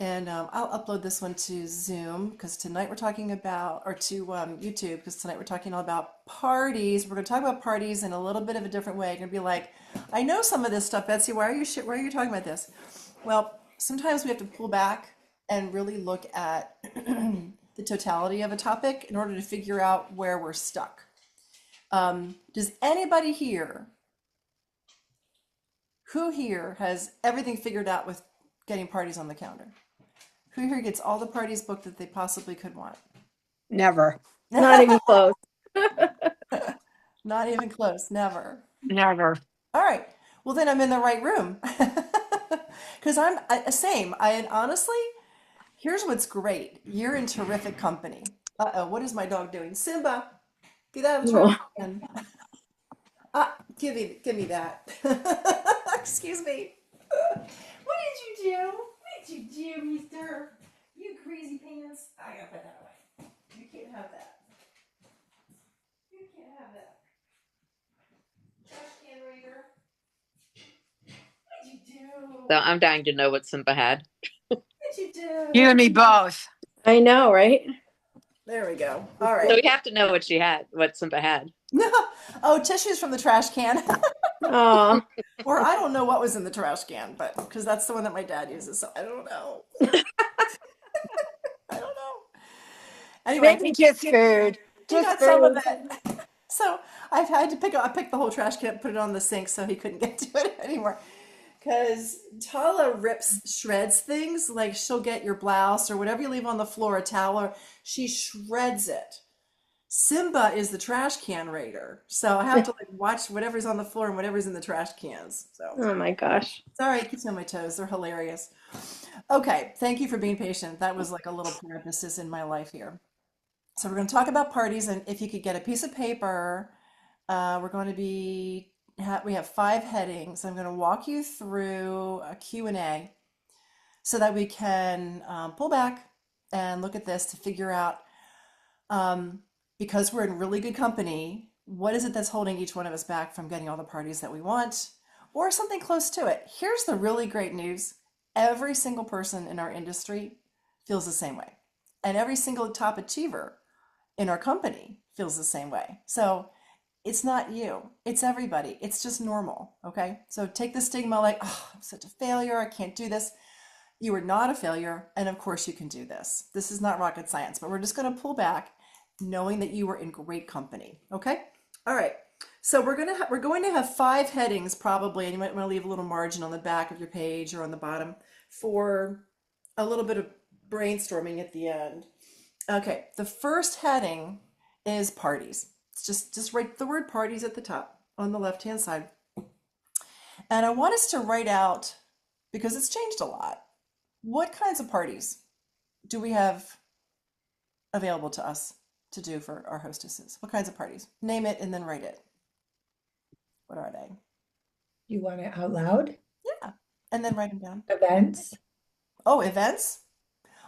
And I'll upload this one to Zoom because tonight we're talking about, or to YouTube, because tonight we're talking all about parties. We're going to talk about parties in a little bit of a different way. You're going to be like, I know some of this stuff, Betsy. Why are you talking about this? Well, sometimes we have to pull back and really look at the totality of a topic in order to figure out where we're stuck. Does anybody here, who here has everything figured out with getting parties on the calendar? Who here gets all the parties booked that they possibly could want? Never. Not even close. Not even close, never. Never. All right. Well, then I'm in the right room. Because same. And honestly, here's what's great. You're in terrific company. Uh-oh, what is my dog doing? Simba, get out of the trash can. Give me that. Excuse me. What did you do? What did you do, mister? You crazy pants. I gotta put that away. You can't have that. You can't have that. Trash can raider. What did you do? So I'm dying to know what Simba had. What did you do? You and me both. I know, right? There we go. All So right. we have to know what Simba had. Oh, tissues from the trash can. Oh, Or I don't know what was in the trash can, but because that's the one that my dad uses, so I don't know. I don't know. Anyway, Maybe just food. he got some of it. So I've had to I picked the whole trash can, put it on the sink so he couldn't get to it anymore. Because Tala shreds things, like she'll get your blouse or whatever you leave on the floor, a towel, or she shreds it. Simba is the trash can raider, so I have to like watch whatever's on the floor and whatever's in the trash cans. So oh my gosh. sorry, it keeps me on my toes. They're hilarious. Okay, thank you for being patient. That was like a little parenthesis in my life here. So we're going to talk about parties, and if you could get a piece of paper, we're going to we have 5 headings. I'm going to walk you through a Q&A so that we can pull back and look at this to figure out, because we're in really good company, what is it that's holding each one of us back from getting all the parties that we want, or something close to it. Here's the really great news. Every single person in our industry feels the same way. And every single top achiever in our company feels the same way. So it's not you, it's everybody. It's just normal, okay? So take the stigma like, oh, I'm such a failure, I can't do this. You are not a failure, and of course you can do this. This is not rocket science, but we're just going to pull back knowing that you were in great company, okay? All right. So we're going to have 5 headings probably, and you might want to leave a little margin on the back of your page or on the bottom for a little bit of brainstorming at the end. Okay, the first heading is parties. It's just write the word parties at the top on the left-hand side. And I want us to write out, because it's changed a lot, what kinds of parties do we have available to us to do for our hostesses? What kinds of parties? Name it and then write it. What are they? You want it out loud? Yeah, and then write them down. Events? Oh, events?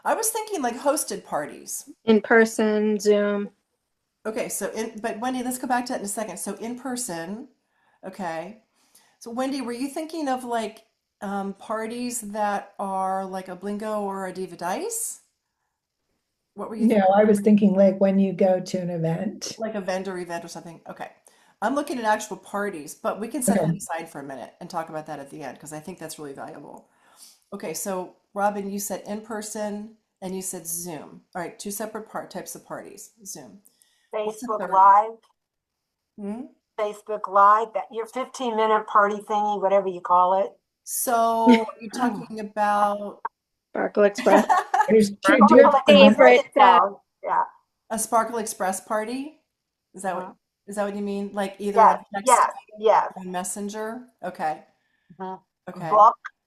I was thinking like hosted parties. In person, Zoom. Okay, but Wendy, let's go back to that in a second. So in person, okay. So Wendy, were you thinking of like parties that are like a Blingo or a Diva Dice? What were you No, thinking? I was thinking like when you go to an event. Like a vendor event or something? Okay. I'm looking at actual parties, but we can set that Okay. aside for a minute and talk about that at the end because I think that's really valuable. Okay, so Robin, you said in person and you said Zoom. All right, 2 separate types of parties. Zoom. What's the Facebook third Live, one? Hmm? Facebook Live, that your 15-minute party thingy, whatever you call it. So you're talking about Sparkle Express. There's two Sparkle different. favorite, Yeah. a Sparkle Express party? Is that Mhm. what you mean? Like either Yes, on text yes, yes. or Messenger? Okay. Mhm. Okay.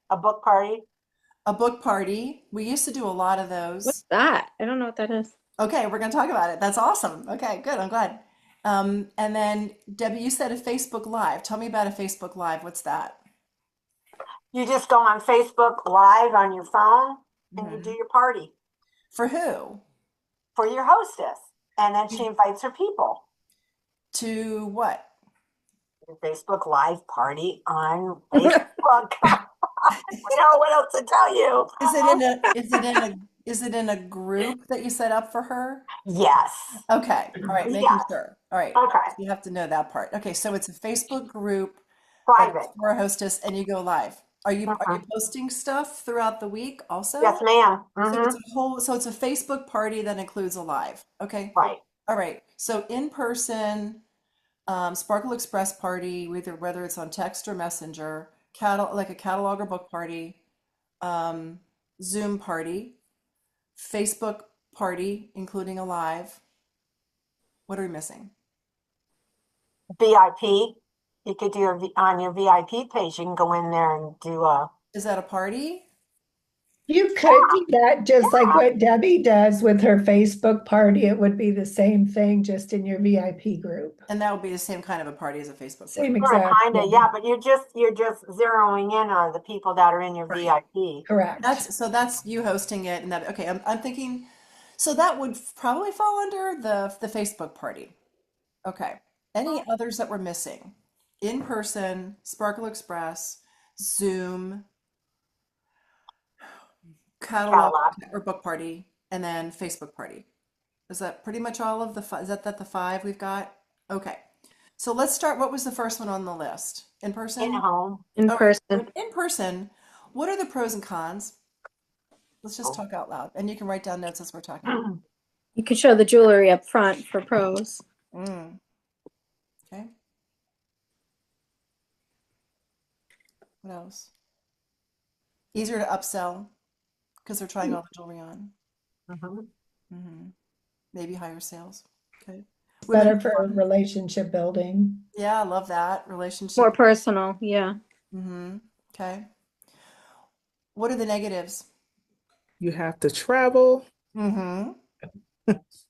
A book party. A book party. We used to do a lot of What's those. that? I don't know what that is. Okay, we're going to talk about it. That's awesome. Okay, good. I'm glad. And then Debbie, you said a Facebook Live. Tell me about a Facebook Live. What's that? You just go on Facebook Live on your phone and you do Mhm. your party For who? for your hostess. And then she invites her people. To what? Your Facebook Live party on Facebook. We don't know what else to tell you. Is it in a group that you set up for her? Yes. Okay. All right. Making Yes. sure. All right. Okay. You have to know that part. Okay. So it's a Facebook group that's Private. for a hostess and you go live. Are you Mhm. posting stuff throughout the week also? Yes, ma'am. So it's a Facebook party that includes a live. Okay. Right. All right. So in person, Sparkle Express party, whether it's on text or messenger, like a catalog or book party, um, Zoom party, Facebook party, including a live. What are we missing? VIP. You could do on your VIP page, you can go in there and do a. Is that a party? You could do that just like what Debbie does with her Facebook party. It would be the same thing, just in your VIP group. And that would be the same kind of a party as a Facebook Same party. exact. Kind of, thing. yeah, but you're just zeroing in on the people that are in your Right. VIP. Correct. That's you hosting it and that okay, I'm thinking so that would probably fall under the Facebook party. Okay. Any others that we're missing? In person, Sparkle Express, Zoom, catalog Catalog. or book party, and then Facebook party. Is that pretty much all of the five? Is that the five we've got? Okay. So let's start. What was the first one on the list? In In person? home. In Okay. person. In person, what are the pros and cons? Let's just talk out loud. And you can write down notes as we're talking. You can show the jewelry up front for pros. Mm. Okay. What else? Easier to upsell because they're trying all the jewelry on. Mhm. Hmm. Maybe higher sales. Okay. Better for relationship building. Yeah, I love that. Relationship. More personal. Yeah. Mm-hmm. Okay. What are the negatives? You have to travel. Mm-hmm.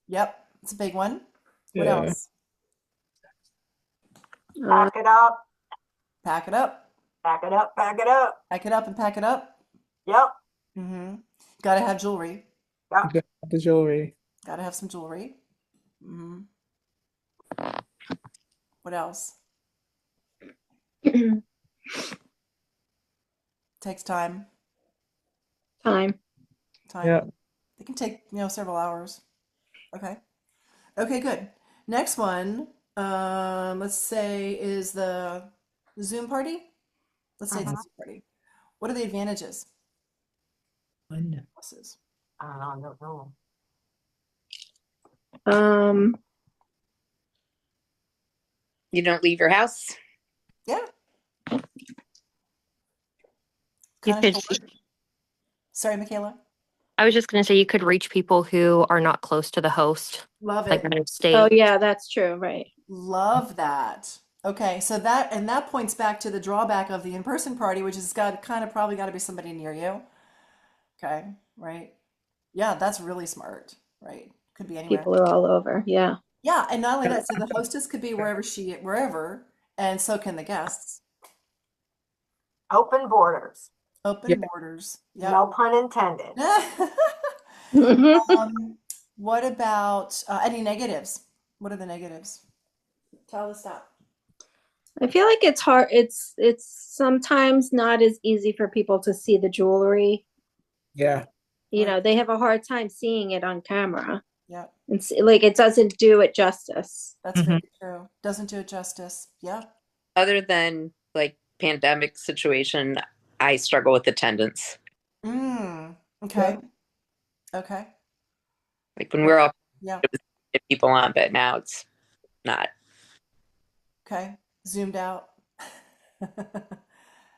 Yep. It's a big one. What Yeah. else? Pack it up. Pack it up. Pack it up. Pack it up. Pack it up and pack it up. Yep. Mm-hmm. Gotta have jewelry. You got the jewelry. Gotta have some jewelry. Mm-hmm. What else? Takes time. Time. Yeah. It can take, several hours. Okay. Okay, good. Next one, let's say is the Zoom party. Let's say it's a Zoom party. What are the advantages? One. Pluses. I don't know. You don't leave your house. Yeah. You Kind of could, short. Sorry, Michaela. I was just going to say you could reach people who are not close to the host, Love like it. out of state. Oh yeah, that's true. Right. Love that. Okay, so that points back to the drawback of the in-person party, which has probably got to be somebody near you. Okay, right? Yeah, that's really smart, right? Could be anywhere. People are all over. Yeah. Yeah, and not only that, so the hostess could be wherever, and so can the guests. Open borders. Open borders. Yeah. No pun intended. What about any negatives? What are the negatives? Tell us that. I feel like it's hard. It's sometimes not as easy for people to see the jewelry. Yeah. They have a hard time seeing it on camera. Yeah. And like it doesn't do it justice. That's very true. Doesn't do it justice. Yeah. Other than like pandemic situation, I struggle with attendance. Okay. Yep. Okay. Like when we're all Yeah. people on, but now it's not. Okay. Zoomed out.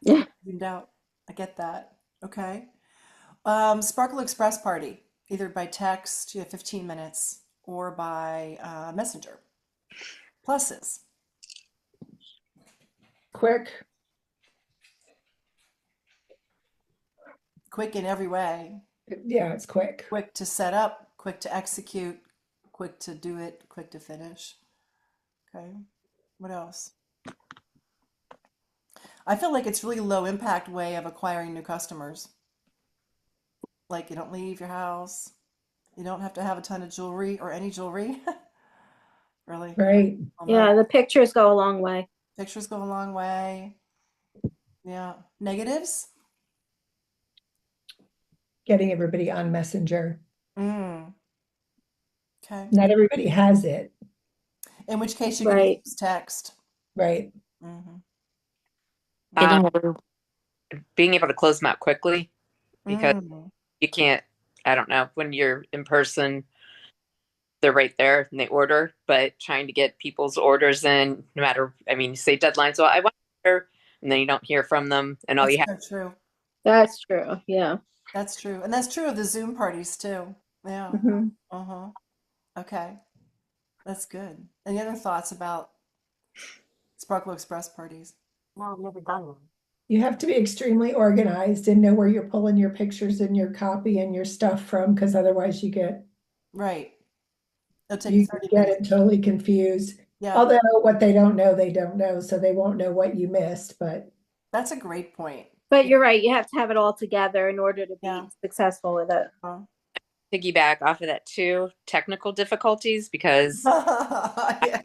Yeah. Zoomed out. I get that. Okay. Sparkle Express party, either by text, 15 minutes, or by messenger. Pluses. Quick. Quick in every way. Yeah, it's quick. Quick to set up, quick to execute, quick to do it, quick to finish. Okay. What else? I feel like it's really low impact way of acquiring new customers. Like you don't leave your house. You don't have to have a ton of jewelry or any jewelry. Really. Right. Yeah, the pictures go a long way. Pictures go a long way. Yeah. Negatives? getting everybody on Messenger. Mm, okay. Not everybody has it, In which case you can Right. use text. right? Hmm. Getting over Being able to close them out quickly because Mm, you can't, I don't know, when you're in person, they're right there and they order, but trying to get people's orders in, no matter, I mean, you say deadlines, well, I want to order, and then you don't hear from them, and all that's you have. so true. That's true. Yeah. That's true. And that's true of the Zoom parties too. Yeah. Hmm. Uh-huh. Okay. That's good. Any other thoughts about Sparkle Express parties? No, I've never done one. You have to be extremely organized and know where you're pulling your pictures and your copy and your stuff from, because otherwise Right. It'll take you 30 get minutes. it totally confused. Yeah. Although what they don't know, so they won't know what you missed, but That's a great point. But you're right. You have to have it all together in order to be Yeah. successful with it. Uh, Piggyback off of that too, technical difficulties, because yeah.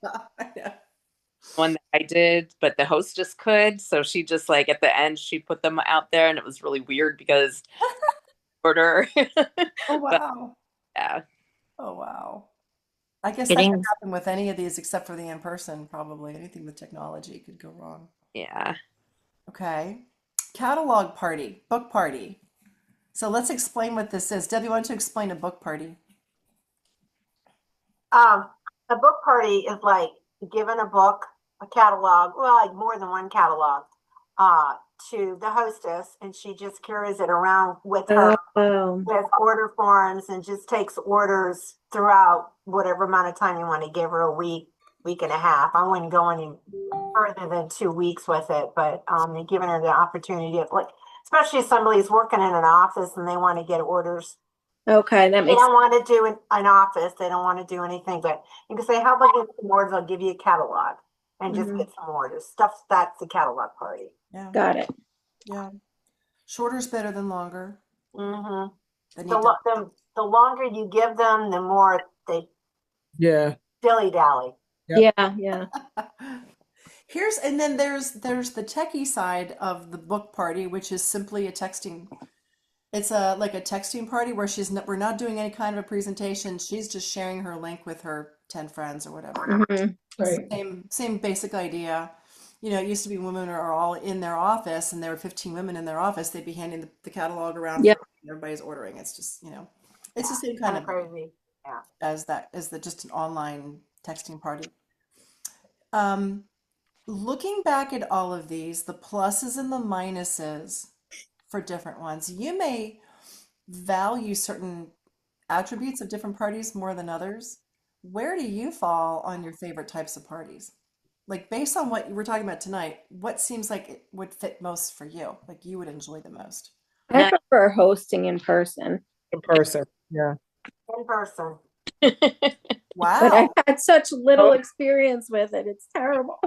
Yeah. one that I did, but the hostess could. So she just like at the end, she put them out there, and it was really weird because order. Oh, But wow. yeah, Oh, wow. I guess that could getting happen with any of these except for the in-person, probably. Anything with technology could go wrong. yeah. Okay. Catalog party, book party. So let's explain what this is. Debbie, why don't you explain a book party? Um, a book party is like giving a book, a catalog, well, like more than one catalog, uh, to the hostess, and she just carries it around with her Oh, with order forms and just takes orders throughout whatever amount of time you want to give her, a week, week and a half. I wouldn't go any further than 2 weeks with it, but you're giving her the opportunity of like, especially if somebody's working in an office and they want to get orders. okay. That They makes don't want to do an office. They don't want to do anything, but you can say, how about get some orders? I'll give you a catalog and just Mhm. get some orders. Stuff that's the catalog party. Yeah. Got it. Yeah. Shorter's better than longer. Mm-hmm. They The, need to. the longer you give them, the more they Yeah. dilly dally. Yep. Yeah. Yeah. And then there's the techie side of the book party, which is simply a texting. It's like a texting party where we're not doing any kind of a presentation. She's just sharing her link with her 10 friends or whatever. Hmm. right. Same basic idea. You know, it used to be women are all in their office and there were 15 women in their office. They'd be handing the catalog around Yep. and everybody's ordering. It's just, it's the same kind Kind of of crazy. Yeah. as just an online texting party. Um, Looking back at all of these, the pluses and the minuses for different ones, you may value certain attributes of different parties more than others. Where do you fall on your favorite types of parties? Like based on what you were talking about tonight, what seems like it would fit most for you? Like you would enjoy the most? I Now, prefer hosting in person, In person. Yeah. In person. but Wow. I've had such little experience with it. It's terrible.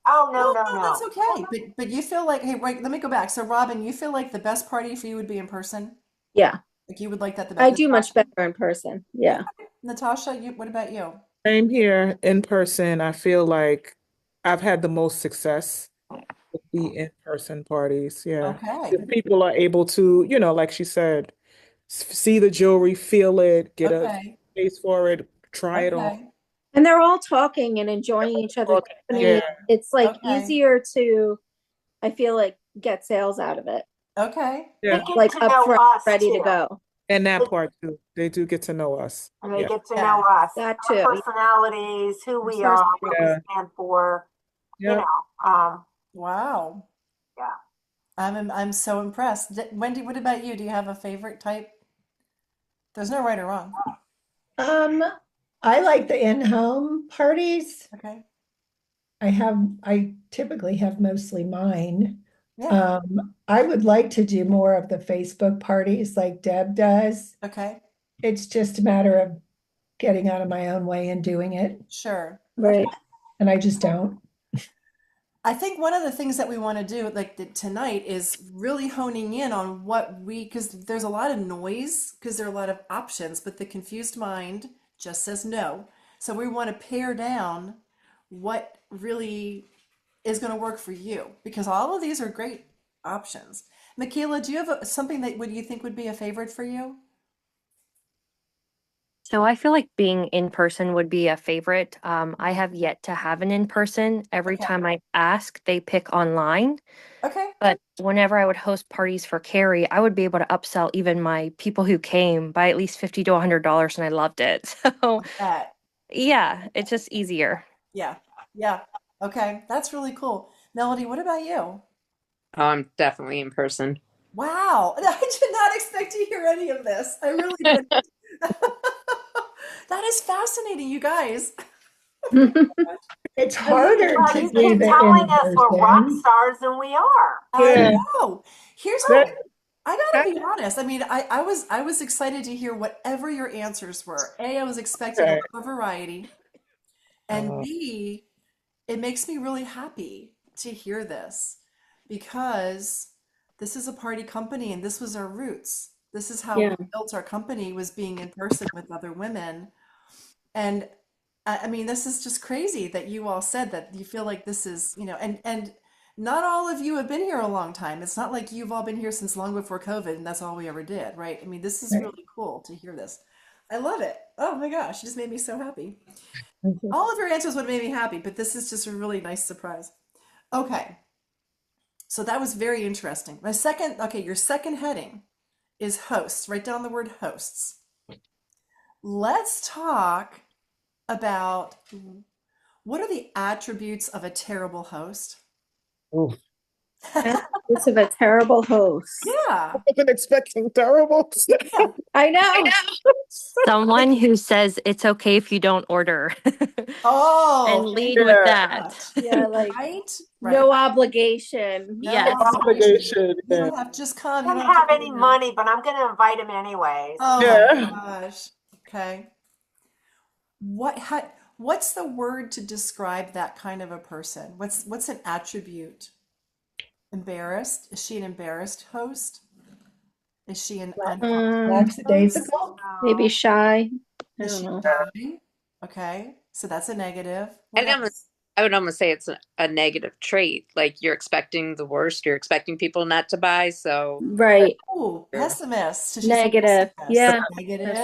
Oh, no, Well, no, no, no. that's okay. But you feel like, hey, wait, let me go back. So Robin, you feel like the best party for you would be in person? Yeah. Like you would like that the I best? do much Natasha? better in person. Yeah. Okay. Natasha, what about you? Same here. In person, I feel like I've had the most success with the in-person parties. Yeah. Okay. If people are able to, like she said, see the jewelry, feel it, get a Okay. face for it, try it on. Okay. And they're all talking and enjoying each other's Okay. company. Yeah. It's like Okay. easier to, I feel like, get sales out of it. Okay. They Yeah. get Like to know upfront, us ready to too. go. And that part too. They do get to know us. And they Yeah. get to Yeah. know us, That our too. personalities, who we Sure. are, what we Yeah. stand for. You Yep. know, Wow. yeah. I'm so impressed. Wendy, what about you? Do you have a favorite type? There's no right or wrong. I like the in-home parties. Okay. I typically have mostly mine. Yeah. I would like to do more of the Facebook parties like Deb does. Okay. It's just a matter of getting out of my own way and doing it, Sure. Right. and I just don't. I think one of the things that we want to do, like tonight, is really honing in on because there's a lot of noise, because there are a lot of options, but the confused mind just says no. So we want to pare down what really is going to work for you, because all of these are great options. Michaela, do you have something that would you think would be a favorite for you? So I feel like being in person would be a favorite. I have yet to have an in person. Every Okay. time I ask, they pick online. Okay. But whenever I would host parties for Carrie, I would be able to upsell even my people who came by at least $50 to $100, and I loved it. So That. yeah, it's just easier. Yeah. Yeah. Okay. That's really cool. Melody, what about you? Oh, I'm definitely in person. Wow. I did not expect to hear any of this. I really didn't. That is fascinating, you guys. It's I love harder it. Well, to you do keep the telling in us we're rock person. stars and we are. I Yeah. know. Here's That, what I gotta that, be honest. I mean, I was excited to hear whatever your answers were. A, I was expecting a okay. lot of variety, and Uh, B, it makes me really happy to hear this because this is a party company and this was our roots. This is how we Yeah. built our company was being in person with other women. And I mean, this is just crazy that you all said that you feel like this is, and not all of you have been here a long time. It's not like you've all been here since long before COVID and that's all we ever did, right? I mean, this is Right. really cool to hear this. I love it. Oh my gosh, it just made me so happy. Mhm. All of your answers would have made me happy, but this is just a really nice surprise. Okay, so that was very interesting. Your second heading is hosts. Write down the word hosts. Let's talk about what are the attributes of a terrible host? oof. It's of a terrible host. Yeah, I wasn't expecting terrible. yeah. I know. Someone who says it's okay if you don't order and Oh, thank lead you with Yeah. very that. much. Yeah, like Right, right. no obligation. No Yes. obligation. Obligation. You Yeah. don't have just come. I You don't don't have to have pay any them. money, but I'm going to invite him anyways. Oh my Yeah. gosh. Okay. What's the word to describe that kind of a person? What's an attribute? Embarrassed? Is she an embarrassed host? Is she an unconfident host? Lackadaisical? Maybe No. shy. I Is don't she know. shy? Okay, so that's a negative. What I'd almost, else? I would almost say it's a negative trait. Like you're expecting the worst. You're expecting people not to buy. So Right. Oh, pessimist. So she's a Negative. pessimist. Yeah. Negative.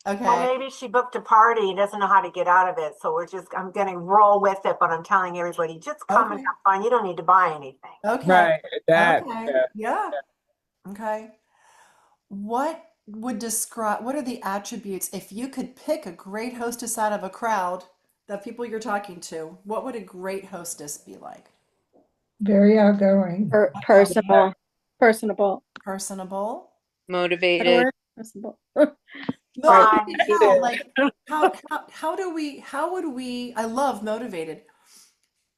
Well, Okay. maybe she booked a party and doesn't know how to get out of it. So I'm going to roll with it, but I'm telling everybody, just come and Okay. have fun. You don't need to buy anything. Okay. Right. That. Okay. Yeah. Yeah. Okay. What are the attributes if you could pick a great hostess out of a crowd, the people you're talking to, what would a great hostess be like? Very outgoing. Personable. Personable. Personable? motivated. Personable. Right. Motivated how? Like how would we I love motivated.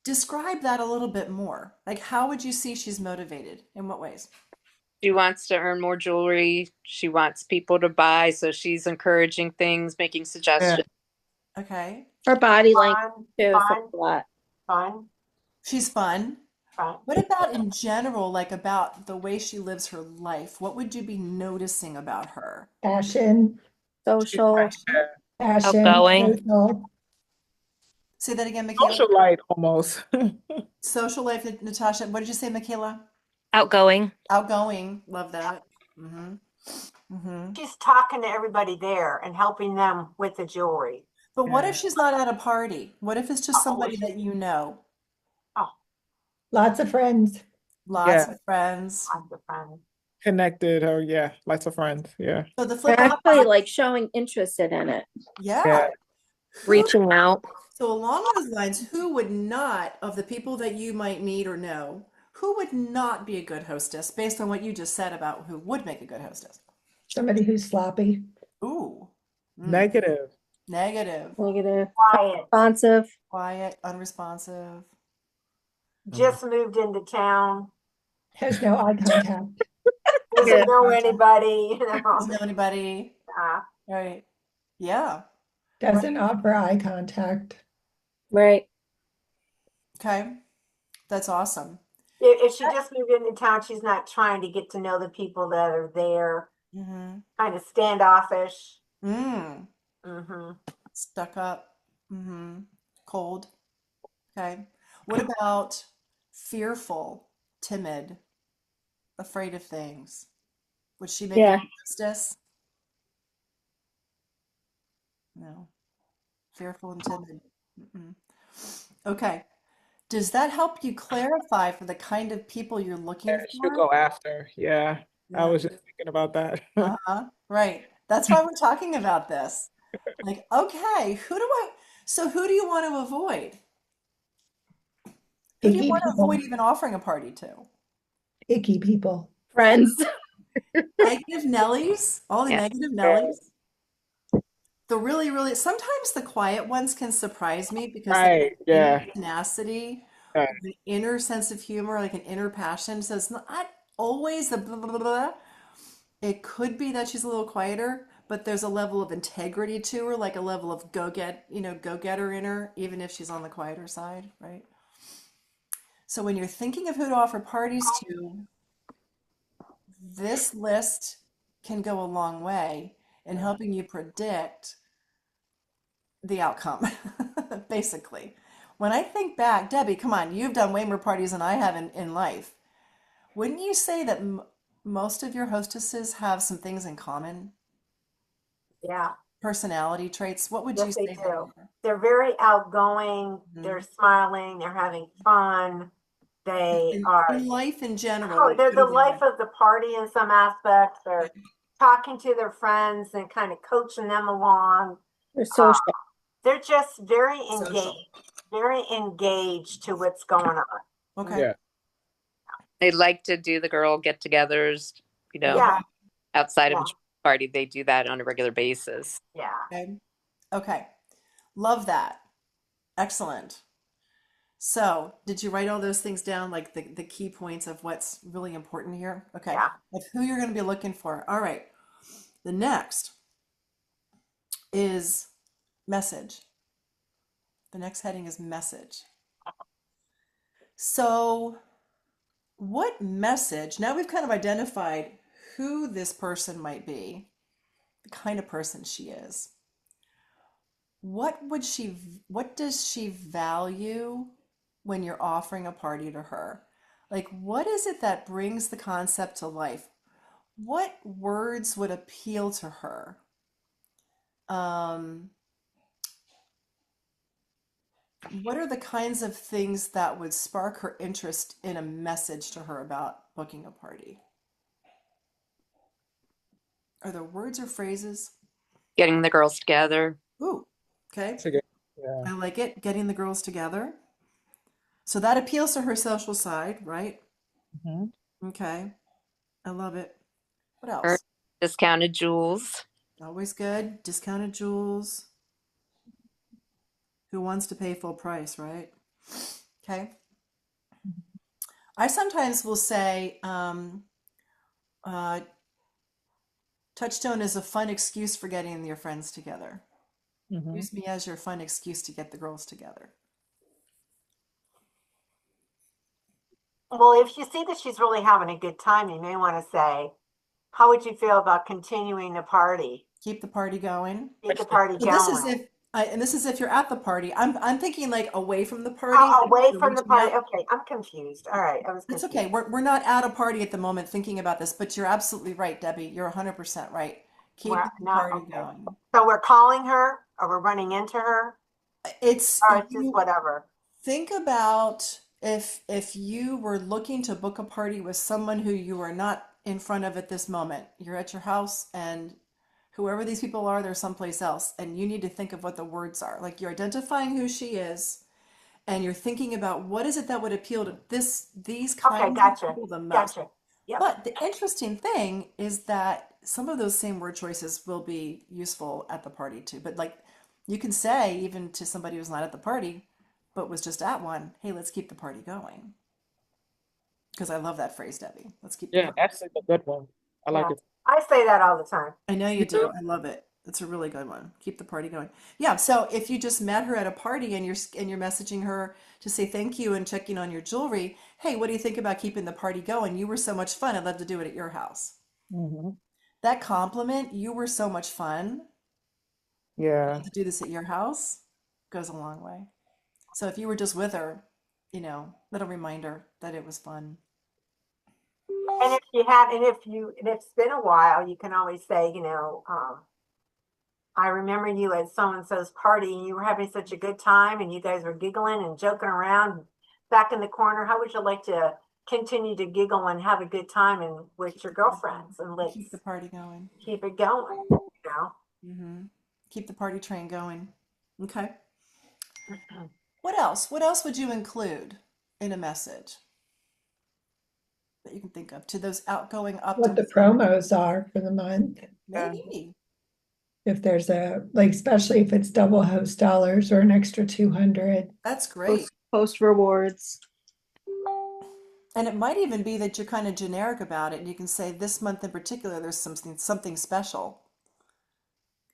Describe that a little bit more. Like how would you see she's motivated? In what ways? She wants to earn more jewelry. She wants people to buy. So she's encouraging things, making Yeah. suggestions. Okay. Her body language Fun, too says fun, a lot. fun, She's fun. fun. What about in general, like about the way she lives her life? What would you be noticing about her? Passion, Social. passion, Outgoing. social. Say that again, Michaela. Socialite almost. Social life, Natasha. What did you say, Michaela? Outgoing. Outgoing. Love that. Mm-hmm. Mm-hmm. She's talking to everybody there and helping them with the jewelry. But what if Yeah. she's not at a party? What if it's just Oh, somebody that you know? oh, Lots of friends. Lots Yeah. of friends. I'm the friend. Connected. Or yeah. Lots of friends. Yeah. So the They're flip of actually like showing interested in it. yeah. Yeah. Who, Reaching out. so along those lines, who would not, of the people that you might meet or know, who would not be a good hostess based on what you just said about who would make a good hostess? Somebody who's sloppy. Ooh. Mm. Negative. Negative. Negative. Quiet. Responsive. Quiet, unresponsive. Just moved into town. Has no eye contact. Doesn't Yeah. know anybody. Doesn't know anybody. Uh, Right. Yeah. Doesn't offer eye contact. Right. Okay. That's awesome. if she just moved into town, she's not trying to get to know the people that are there. Mm-hmm. Kind of standoffish. Mm. Mm-hmm. Stuck up. Mm-hmm. Cold. Okay. What about fearful, timid? afraid of things. Would she make Yeah. you hostess? No. Fearful and timid. Mm-mm. Okay. Does that help you clarify for the kind of people you're looking She'll for? go after. Yeah. I Yeah. was just thinking about that. Uh-huh. Right. That's why we're talking about this. Like, okay, who do you want to avoid? Who do you Picky want to people. avoid even offering a party to? Picky people. Friends. Negative Nellies, all the Yeah. negative Yeah. Nellies. The really, really, sometimes the quiet ones can surprise me because they have Right. inner Yeah. tenacity, Yeah. an inner sense of humor, like an inner passion. So it's not always the blah, blah, blah, blah. It could be that she's a little quieter, but there's a level of integrity to her, like a level of go getter in her, even if she's on the quieter side, right? So when you're thinking of who to offer parties to, this list can go a long way in helping you predict the outcome, basically. When I think back, Debbie, come on, you've done way more parties than I have in life. Wouldn't you say that most of your hostesses have some things in common? Yeah, Personality traits? What would you yes, they say they do. are? They're very outgoing. They're Mhm. smiling. They're having fun. They are, In life in general, oh, like they're what do the they life like? of the party in some aspects. They're talking to their friends and kind of coaching them along. They're Uh, social. they're just Social. very engaged to what's going on. Okay. Yeah. They like to do the girl get-togethers, you know, Yeah, Okay. outside of a yeah, party. They do that on a regular basis. yeah. Okay. Okay. Love that. Excellent. So, did you write all those things down, like the key points of what's really important here? Okay. Yeah. Of who you're going to be looking for. All right. The next is message. The next heading is message. So, what message? Now we've kind of identified who this person might be, the kind of person she is. What does she value when you're offering a party to her? Like, what is it that brings the concept to life? What words would appeal to her? Um, what are the kinds of things that would spark her interest in a message to her about booking a party? Are there words or phrases? Getting the girls together. Ooh, okay. That's a good. Yeah. I like it. Getting the girls together. So that appeals to her social side, right? Mhm. Okay. I love it. What Or else? discounted jewels. Always good. Discounted jewels. Who wants to pay full price, right? Okay. I sometimes will say, uh, Touchstone is a fun excuse for getting your friends together. Mhm. Use me as your fun excuse to get the girls together. Well, if you see that she's really having a good time, you may want to say, how would you feel about continuing the party? Keep the party going. Keep the party So this is going. if you're at the party. I'm thinking like away from the party, Oh, like away you're from the reaching party. out. Okay, I'm confused. All right, I was It's confused. okay. We're not at a party at the moment thinking about this, but you're absolutely right, Debbie. You're 100% right. Well, Keeping the no, party okay. going. So we're calling her, or we're running into her, It's or it's just you whatever. think about if you were looking to book a party with someone who you are not in front of at this moment. You're at your house and whoever these people are, they're someplace else, and you need to think of what the words are. Like you're identifying who she is and you're thinking about what is it that would appeal to these Okay, kinds of gotcha, people the most. gotcha. Yep. But the interesting thing is that some of those same word choices will be useful at the party too. But like you can say even to somebody who's not at the party, but was just at one, hey, let's keep the party going. Because I love that phrase, Debbie. Let's keep the Yeah, party. that's a good one. I like Yeah, it. I say that all the time. I know you do. I love it. It's a really good one. Keep the party going. Yeah. So if you just met her at a party and you're messaging her to say thank you and checking on your jewelry, hey, what do you think about keeping the party going? You were so much fun. I'd love to do it at your house. Mhm. That compliment, you were so much fun. Yeah. To do this at your house goes a long way. So if you were just with her, little reminder that it was fun. And if you have, and if it's been a while, you can always say, I remember you at so and so's party and you were having such a good time and you guys were giggling and joking around back in the corner. How would you like to continue to giggle and have a good time and with your girlfriends? And let's Keep the party going. keep it going. Hmm. Keep the party train going. Okay. What else? What else would you include in a message that you can think of to those outgoing What the optimists? promos are for the month. Maybe. If there's especially if it's double host dollars or an extra 200. That's great. Post rewards. And it might even be that you're kind of generic about it and you can say this month in particular there's something special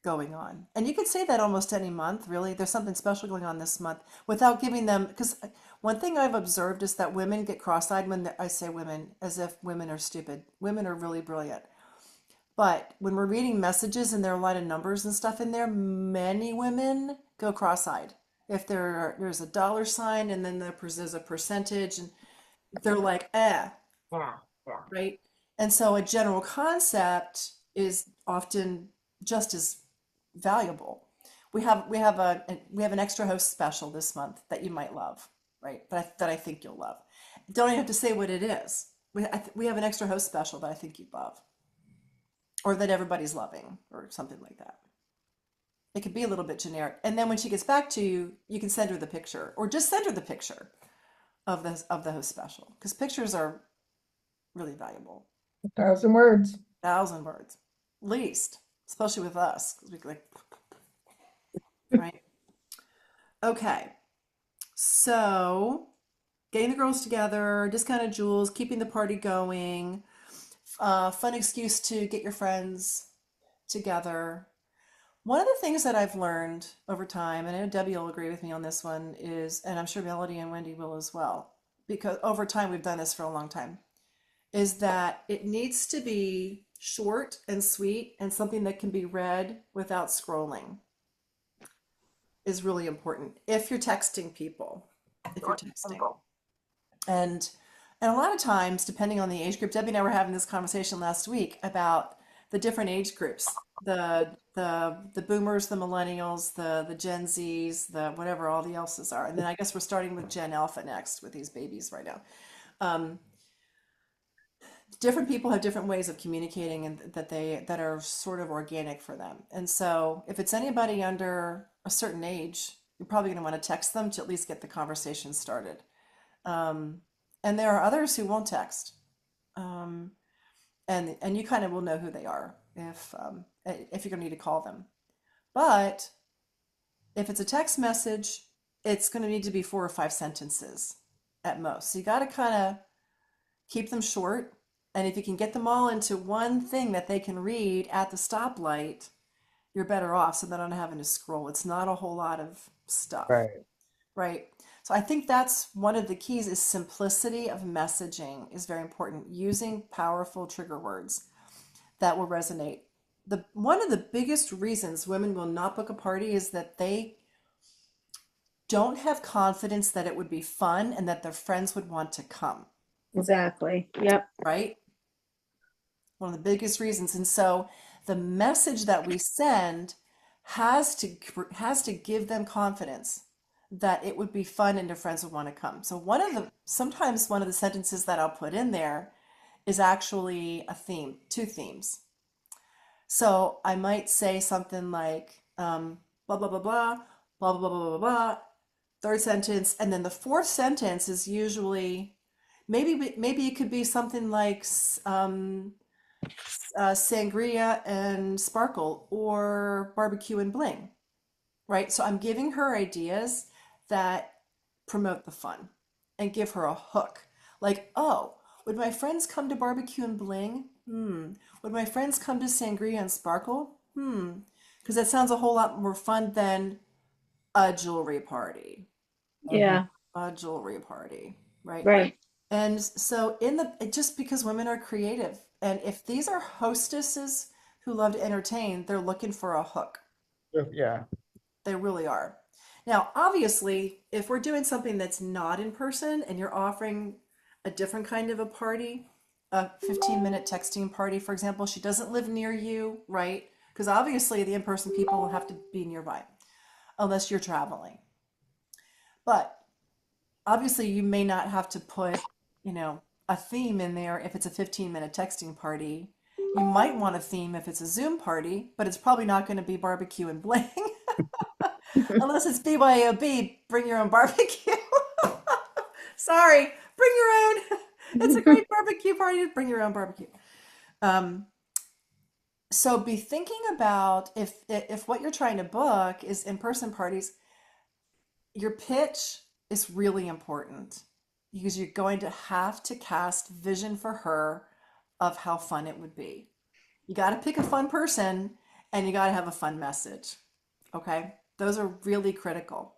going on. And you could say that almost any month, really. There's something special going on this month without giving them, because one thing I've observed is that women get cross-eyed when I say women, as if women are stupid. Women are really brilliant. But when we're reading messages and there are a lot of numbers and stuff in there, many women go cross-eyed. If there's a dollar sign and then there's a percentage and they're like, Yeah. right? And so a general concept is often just as valuable. We have an extra host special this month that you might love, right? That I think you'll love. Don't even have to say what it is. We have an extra host special that I think you'd love, or that everybody's loving, or something like that. It could be a little bit generic. And then when she gets back to you, you can send her the picture, or just send her the picture of the host special, because pictures are really valuable. 1,000 words. 1,000 words, least, especially with us, because we like, right? Okay, so getting the girls together, discounted jewels, keeping the party going, fun excuse to get your friends together. One of the things that I've learned over time, and I know Debbie will agree with me on this one, is, and I'm sure Melody and Wendy will as well, because over time we've done this for a long time, is that it needs to be short and sweet and something that can be read without scrolling is really important if you're texting people, if you're texting. Simple. And a lot of times, depending on the age group, Debbie and I were having this conversation last week about the different age groups, the boomers, the millennials, the Gen Zs, the whatever all the else's are. And then I guess we're starting with Gen Alpha next with these babies right now. Different people have different ways of communicating and that are sort of organic for them. And so if it's anybody under a certain age, you're probably going to want to text them to at least get the conversation started. And there are others who won't text. And you kind of will know who they are if you're going to need to call them. But if it's a text message, it's going to need to be 4 or 5 sentences at most. So you got to kind of keep them short. And if you can get them all into one thing that they can read at the stoplight, you're better off so they're not having to scroll. It's not a whole lot of stuff. Right. So I think that's one of the keys is simplicity of messaging is very important. Using powerful trigger words that will resonate. One of the biggest reasons women will not book a party is that they don't have confidence that it would be fun and that their friends would want to come. Exactly. Yep. Right? One of the biggest reasons. And so the message that we send has to give them confidence that it would be fun and their friends would want to come. So sometimes one of the sentences that I'll put in there is actually a theme, 2 themes. So I might say something like blah, blah, blah, blah, blah, blah, blah, blah, blah, blah, 3rd sentence. And then the 4th sentence is usually, maybe it could be something like sangria and sparkle or barbecue and bling, right? So I'm giving her ideas that promote the fun and give her a hook. Like, oh, would my friends come to barbecue and bling? Would my friends come to sangria and sparkle? Because that sounds a whole lot more fun than a jewelry party. Yeah. A jewelry party, right? Right. And so just because women are creative, and if these are hostesses who love to entertain, they're looking for a hook. Yeah. They really are. Now, obviously, if we're doing something that's not in person and you're offering a different kind of a party, a 15-minute texting party, for example. She doesn't live near you, right? Because obviously the in-person people will have to be nearby unless you're traveling. But obviously you may not have to put, a theme in there if it's a 15-minute texting party. You might want a theme if it's a Zoom party, but it's probably not going to be barbecue and bling. Unless it's BYOB, bring your own barbecue. Sorry, bring your own. It's a great barbecue party. Bring your own barbecue. Um, so be thinking about if what you're trying to book is in-person parties, your pitch is really important because you're going to have to cast vision for her of how fun it would be. You got to pick a fun person and you got to have a fun message. Okay? Those are really critical.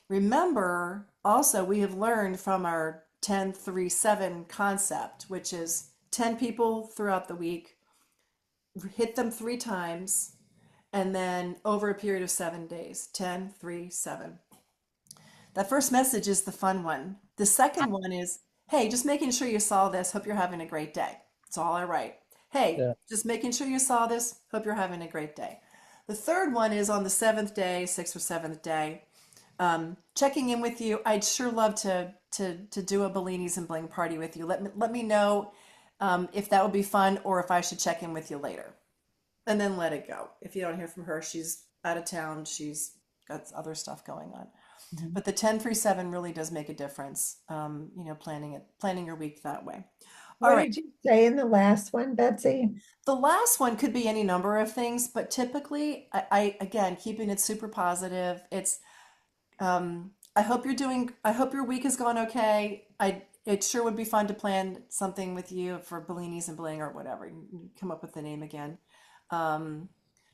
Remember, also, we have learned from our 10-3-7 concept, which is 10 people throughout the week, hit them 3 times, and then over a period of 7 days, 10-3-7. That first message is the fun one. The second one is, hey, just making sure you saw this. Hope you're having a great day. That's all I write. Hey, Yeah. just making sure you saw this. Hope you're having a great day. The third one is on the 7th day, 6th or 7th day, checking in with you. I'd sure love to do a Bellinis and Bling party with you. Let me know if that would be fun or if I should check in with you later. And then let it go. If you don't hear from her, she's out of town. She's got other stuff going on. But the 10-3-7 really does make a difference. Planning your week that way. All What right. did you say in the last one, Betsy? The last one could be any number of things, but typically, again, keeping it super positive. It's I hope your week has gone okay. It sure would be fun to plan something with you for Bellinis and Bling or whatever. You can come up with the name again.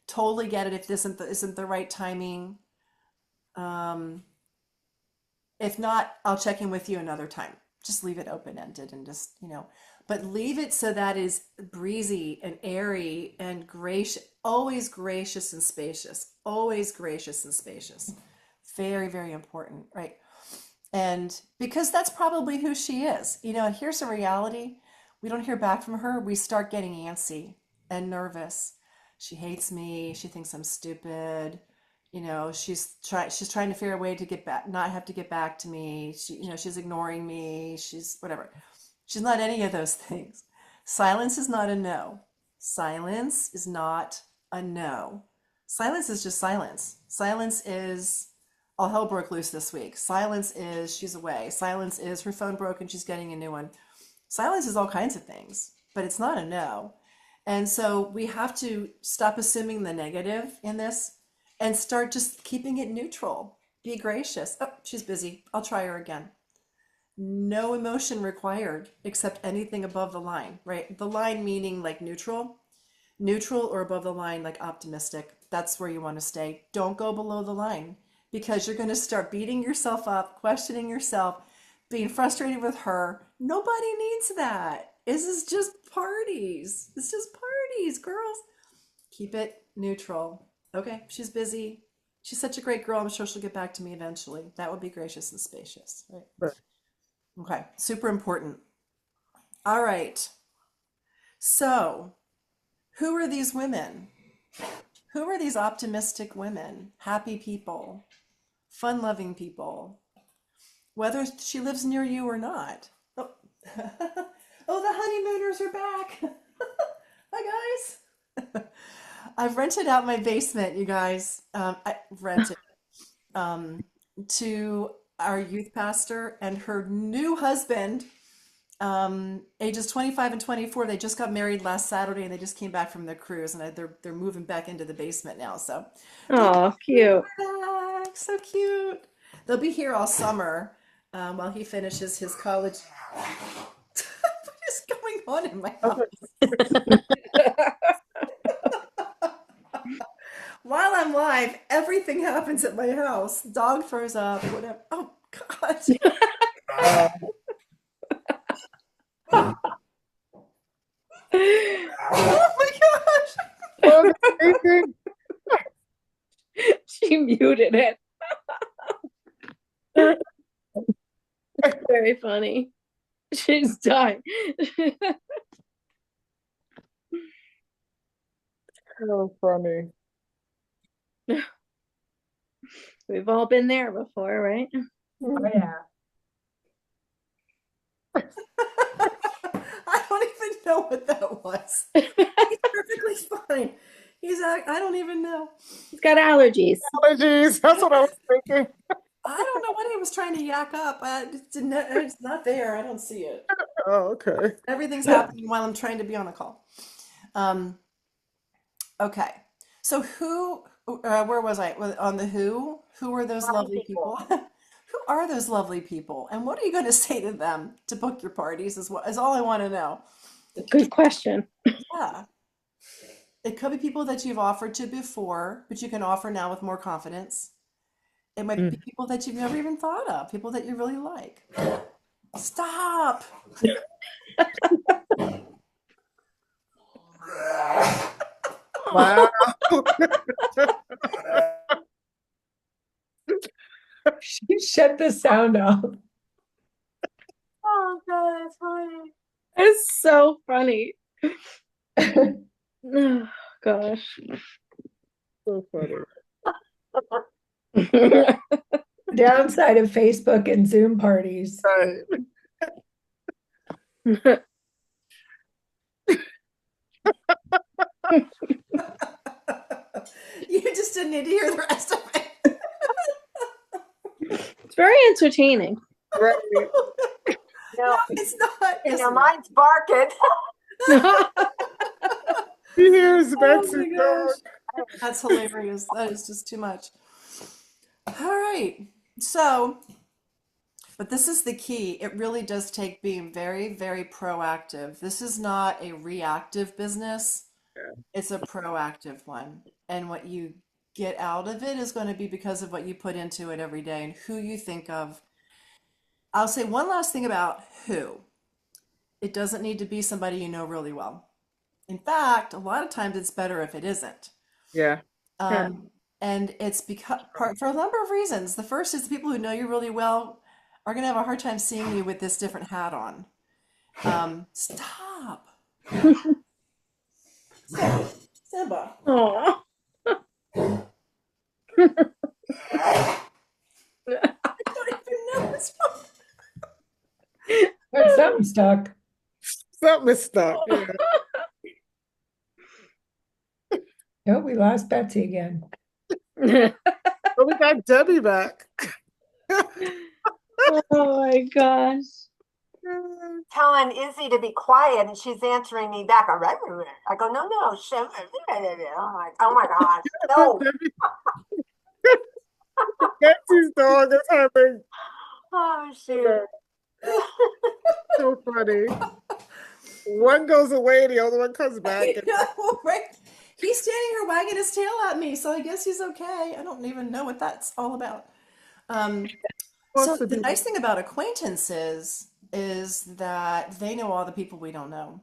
Totally get it if this isn't the right timing. If not, I'll check in with you another time. Just leave it open-ended and but leave it so that is breezy and airy and gracious, always gracious and spacious, always gracious and spacious. Very, very important, right? And because that's probably who she is, and here's the reality. We don't hear back from her. We start getting antsy and nervous. She hates me. She thinks I'm stupid. She's trying to figure a way to get back, not have to get back to me. She's ignoring me. She's whatever. She's not any of those things. Silence is not a no. Silence is not a no. Silence is just silence. Silence is all hell broke loose this week. Silence is she's away. Silence is her phone broke and she's getting a new one. Silence is all kinds of things, but it's not a no. And so we have to stop assuming the negative in this and start just keeping it neutral. Be gracious. Oh, she's busy. I'll try her again. No emotion required except anything above the line, right? The line meaning like neutral or above the line like optimistic. That's where you want to stay. Don't go below the line because you're going to start beating yourself up, questioning yourself, being frustrated with her. Nobody needs that. This is just parties. It's just parties, girls. Keep it neutral. Okay, she's busy. She's such a great girl. I'm sure she'll get back to me eventually. That would be gracious and spacious, right? Right. Okay, super important. All right. So, who are these women? Who are these optimistic women? Happy people, fun-loving people, whether she lives near you or not. Oh, oh, the honeymooners are back. Hi, guys. I've rented out my basement, you guys. I rented to our youth pastor and her new husband, ages 25 and 24. They just got married last Saturday and they just came back from their cruise and they're moving back into the basement now. So Oh, cute. back. So cute. They'll be here all summer while he finishes his college. What is going on in my house? While I'm live, everything happens at my house. Dog throws up, whatever. Oh, God. Oh my gosh. She muted it. Very funny. She's dying. So funny. We've all been there before, right? Oh, yeah. I don't even know what that was. He's perfectly fine. I don't even know. He's got allergies. Allergies. That's what I was thinking. I don't know what he was trying to yak up. It's not there. I don't see it. Oh, okay. Everything's happening while I'm trying to be on a call. Um, okay. So where was I? On the who? Who are those lovely people? Who are those lovely people? And what are you going to say to them to book your parties is all I want to know. Good question. Yeah. It could be people that you've offered to before, but you can offer now with more confidence. It might be people that you've never even thought of, people that you really like. Stop. Wow. She shut the sound off. Oh, God, that's funny. It's so funny. Oh, gosh. So funny. Downside of Facebook and Zoom parties. Right. You just didn't need to hear the rest of it. It's very entertaining. Right. No, it's not. You Yes, know, it is. mine's barking. He hears Oh Betsy my dog. gosh. That's hilarious. That is just too much. All right. So, but this is the key. It really does take being very, very proactive. This is not a reactive business. It's a proactive one. And what you get out of it is going to be because of what you put into it every day and who you think of. I'll say one last thing about who. It doesn't need to be somebody you know really well. In fact, a lot of times it's better if it isn't. Yeah. And it's because for a number of reasons. The first is the people who know you really well are going to have a hard time seeing you with this different hat on. Stop. Simba. Aw. I don't even know what's wrong. But something stuck. Something is stuck. Yeah. Oh, we lost Betsy again. But we got Debbie back. Oh my gosh. Telling Izzy to be quiet, and she's answering me back. I go, no, no. I'm like, oh my gosh, no. Betsy's dog is having Oh shoot. so funny. One goes away, the other one comes back. I know, right? He's standing here wagging his tail at me, so I guess he's okay. I don't even know what that's all about. So the nice thing about acquaintances is that they know all the people we don't know.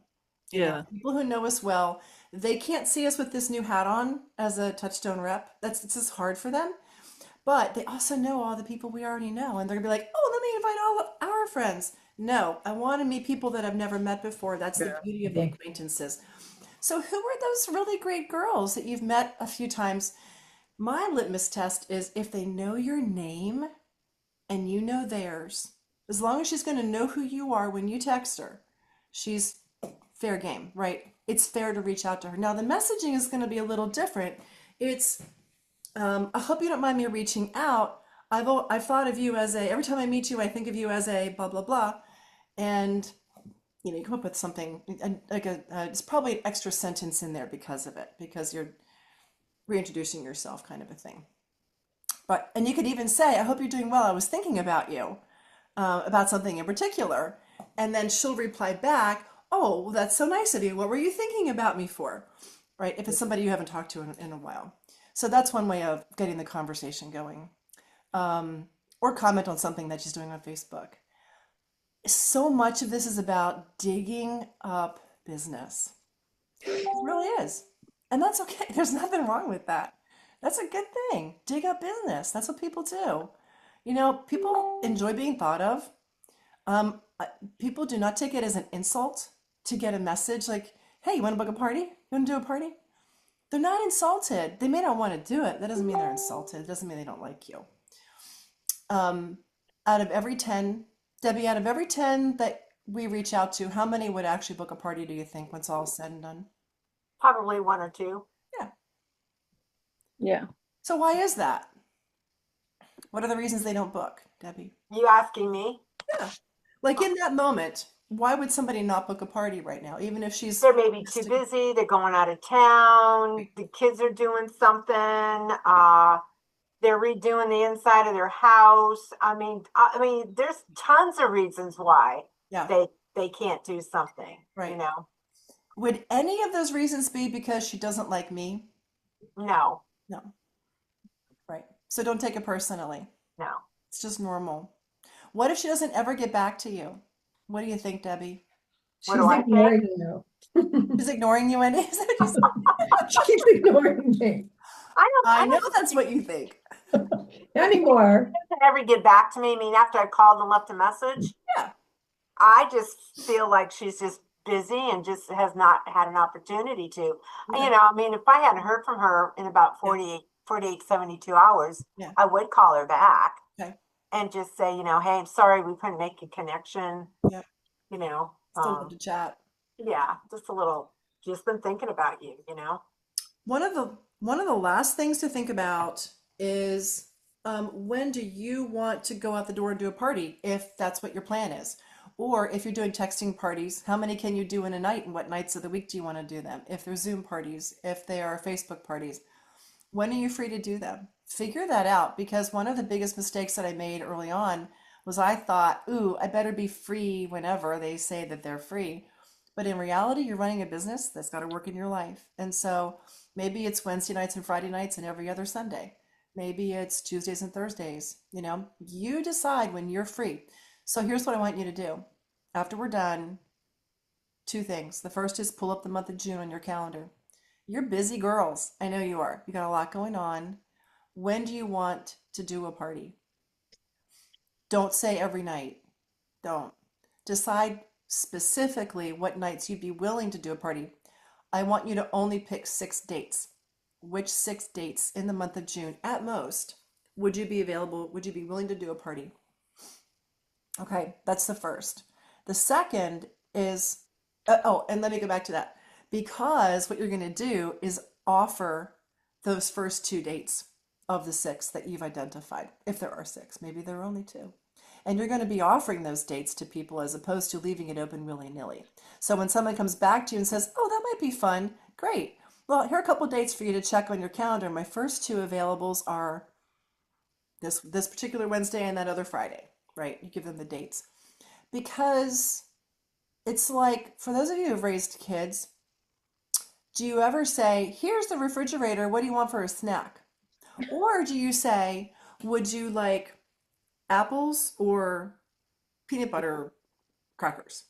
You know, people who know us well, they can't see us with this new hat on as a Touchstone rep. It's just hard for them. But they also know all the people we already know, and they're gonna be like, "Oh, let me invite all of our friends." No, I want to meet people that I've never met before. That's the beauty of the acquaintances. So who are those really great girls that you've met a few times? My litmus test is if they know your name and you know theirs. As long as she's going to know who you are when you text her, she's fair game, right? It's fair to reach out to her. Now, the messaging is going to be a little different. It's, I hope you don't mind me reaching out. I've thought of you as every time I meet you, I think of you as a blah, blah, blah. And, you know, you come up with something like it's probably an extra sentence in there because of it, because you're reintroducing yourself kind of a thing. And you could even say, I hope you're doing well. I was thinking about you, about something in particular. And then she'll reply back, oh, well, that's so nice of you. What were you thinking about me for? Right? If it's somebody you haven't talked to in a while. So that's one way of getting the conversation going. Or comment on something that she's doing on Facebook. So much of this is about digging up business. It really is. And that's okay. There's nothing wrong with that. That's a good thing. Dig up business. That's what people do. You know, people enjoy being thought of. People do not take it as an insult to get a message like, hey, you want to book a party? You want to do a party? They're not insulted. They may not want to do it. That doesn't mean they're insulted. It doesn't mean they don't like you. Um, out of every 10, Debbie, out of every 10 that we reach out to, how many would actually book a party, do you think, once all is said and done? Probably one or two. Yeah. Yeah. So why is that? What are the reasons they don't book, Debbie? You asking me? Yeah. Like in that moment, why would somebody not book a party right now, even if she's They're maybe too busy. They're going out of town. The kids are doing something. They're redoing the inside of their house. I mean, there's tons of reasons why Yeah. they can't do something. Right. You know? Would any of those reasons be because she doesn't like me? No, No. Right. So don't take it personally. no. It's just normal. What if she doesn't ever get back to you? What do you think, Debbie? What She's do I think? ignoring you. She's ignoring you, Wendy? Is that what you said? She keeps ignoring me. I know that's what you think. Not anymore. Doesn't ever get back to me. I mean, after I called and left a message, Yeah. I just feel like she's just busy and just has not had an opportunity to. Okay. You know, I mean, if I hadn't heard from her in about 48, 72 hours, Yeah. I would call her back. Okay. And just say, you know, hey, I'm sorry we couldn't make a connection. Yeah. You know, Still love to chat. yeah, just a little, just been thinking about you, you know. One of the last things to think about is when do you want to go out the door and do a party, if that's what your plan is? Or if you're doing texting parties, how many can you do in a night, and what nights of the week do you want to do them? If they're Zoom parties, if they are Facebook parties, when are you free to do them? Figure that out, because one of the biggest mistakes that I made early on was I thought, ooh, I better be free whenever they say that they're free. But in reality, you're running a business that's got to work in your life. And so maybe it's Wednesday nights and Friday nights and every other Sunday. Maybe it's Tuesdays and Thursdays. You know, you decide when you're free. So here's what I want you to do. After we're done, two things. The first is pull up the month of June on your calendar. You're busy girls. I know you are. You got a lot going on. When do you want to do a party? Don't say every night. Don't. Decide specifically what nights you'd be willing to do a party. I want you to only pick 6 dates. Which 6 dates in the month of June at most would you be available? Would you be willing to do a party? Okay, that's the first. The second is, and let me go back to that. Because what you're going to do is offer those first 2 dates of the 6 that you've identified. If there are 6, maybe there are only 2. And you're going to be offering those dates to people as opposed to leaving it open willy-nilly. So when someone comes back to you and says, oh, that might be fun, great. Well, here are a couple dates for you to check on your calendar. My first 2 availables are this particular Wednesday and that other Friday, right? You give them the dates. Because it's like, for those of you who've raised kids, do you ever say, here's the refrigerator, what do you want for a snack? Or do you say, would you like apples or peanut butter crackers?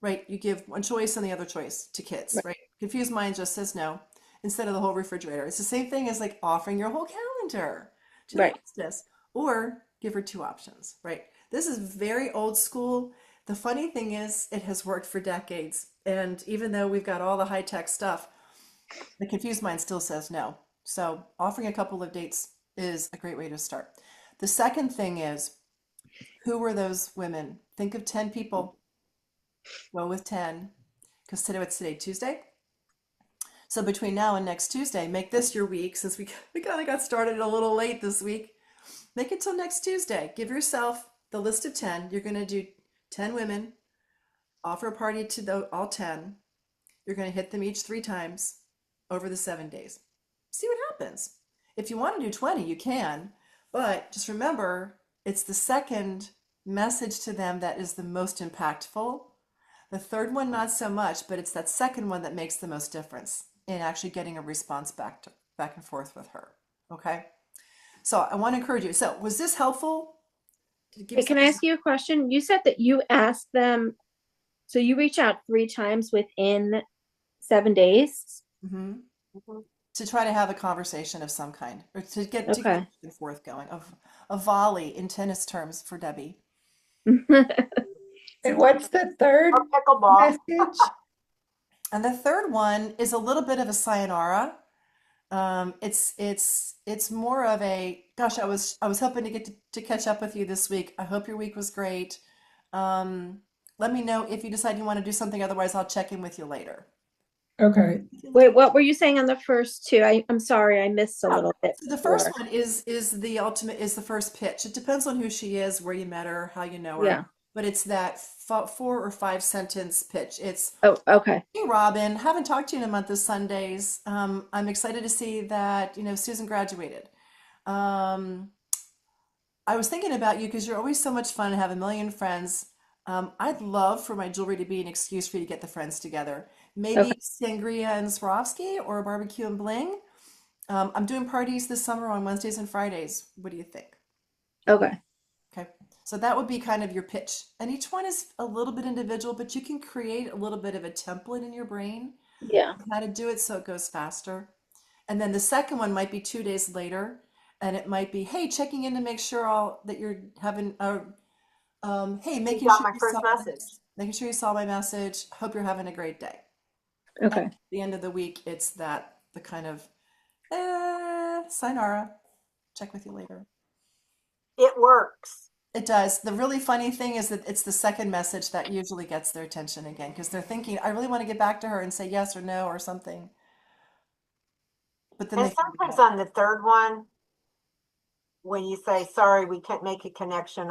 Right? You give one choice and the other choice to kids, right? Confused mind just says no instead of the whole refrigerator. It's the same thing as like offering your whole calendar to the hostess, or give her 2 options, right? This is very old school. The funny thing is, it has worked for decades. And even though we've got all the high-tech stuff, the confused mind still says no. So offering a couple of dates is a great way to start. The second thing is, who were those women? Think of 10 people. Go with 10. Because what's today? Tuesday? So between now and next Tuesday, make this your week, since we kind of got started a little late this week. Make it till next Tuesday. Give yourself the list of 10. You're going to do 10 women, offer a party to all 10. You're going to hit them each 3 times over the 7 days. See what happens. If you want to do 20, you can, but just remember, it's the second message to them that is the most impactful. The third one, not so much, but it's that second one that makes the most difference in actually getting a response back and forth with her. Okay? So I want to encourage you. So was this helpful? Can I ask you a question? You said that you asked them, so you reach out 3 times within 7 days? Mm-hmm. To try to have a conversation of some kind, or to get back and forth going, of a volley in tennis terms for Debbie. And what's the third Pickleball message? And the third one is a little bit of a sayonara. It's more of a gosh, I was hoping to get to catch up with you this week. I hope your week was great. Um, Let me know if you decide you want to do something. Otherwise, I'll check in with you later. Okay. Wait, what were you saying on the first two? I'm sorry, I missed a Oh, little bit so the first before. one is the ultimate is the first pitch. It depends on who she is, where you met her, how you know her, Yeah. but it's that f 4 or 5 sentence pitch. It's Oh, okay. hey Robin, haven't talked to you in a month of Sundays. I'm excited to see that Susan graduated. Um, I was thinking about you because you're always so much fun and have a million friends. I'd love for my jewelry to be an excuse for you to get the friends together. Okay. Maybe sangria and Swarovski or barbecue and bling. I'm doing parties this summer on Wednesdays and Fridays. What do you think? Okay. Okay. So that would be kind of your pitch. And each one is a little bit individual, but you can create a little bit of a template in your brain Yeah. of how to do it so it goes faster. And then the second one might be 2 days later, and it might be, hey, checking in to make sure all that you're having, hey, You making got sure my you first saw message. my message. Hope you're having a great day. And Okay. at the end of the week, it's the kind of, sayonara. Check with you later. It works. It does. The really funny thing is that it's the second message that usually gets their attention again because they're thinking, I really want to get back to her and say yes or no or something. But then And they sometimes forget. on the third one, when you say, sorry, we can't make a connection,